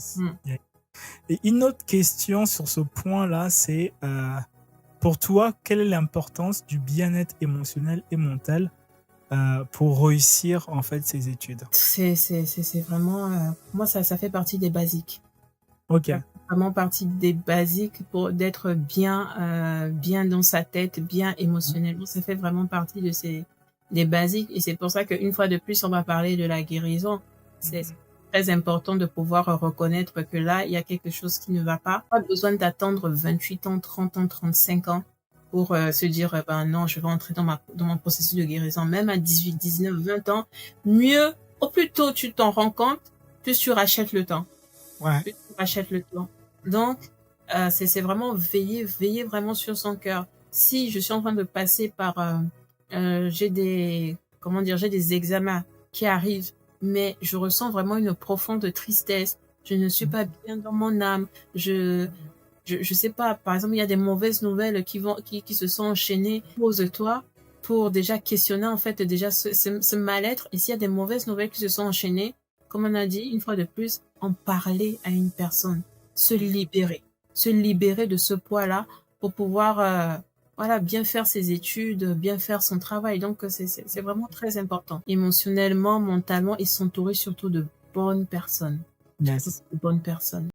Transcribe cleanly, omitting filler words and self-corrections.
Yes. Mm. Yeah. Et une autre question sur ce point-là, c'est pour toi, quelle est l'importance du bien-être émotionnel et mental pour réussir en fait ces études? C'est vraiment, pour moi, ça fait partie des basiques. Ça Ok. fait vraiment partie des basiques pour d'être bien, bien dans sa tête, bien émotionnellement. Ça fait vraiment partie de ces des basiques et c'est pour ça qu'une fois de plus, on va parler de la guérison. C'est Mhm. très important de pouvoir reconnaître que là, il y a quelque chose qui ne va pas. Pas besoin d'attendre 28 ans, 30 ans, 35 ans pour se dire, ben non, je vais entrer dans mon processus de guérison. Même à 18, 19, 20 ans, mieux, au plus tôt tu t'en rends compte, plus tu rachètes le temps. Ouais. Plus tu rachètes le temps. Donc, c'est vraiment veiller vraiment sur son cœur. Si je suis en train de passer par, j'ai des, comment dire, j'ai des examens qui arrivent, mais je ressens vraiment une profonde tristesse. Je ne suis pas bien dans mon âme. Je sais pas, par exemple, il y a des mauvaises nouvelles qui se sont enchaînées. Pose-toi pour déjà questionner, en fait, déjà ce mal-être. Et s'il y a des mauvaises nouvelles qui se sont enchaînées, comme on a dit, une fois de plus, en parler à une personne. Se libérer. Se libérer de ce poids-là pour pouvoir, voilà, bien faire ses études, bien faire son travail. Donc, c'est vraiment très important. Émotionnellement, mentalement et s'entourer surtout de bonnes personnes. Surtout Yes. de bonnes personnes.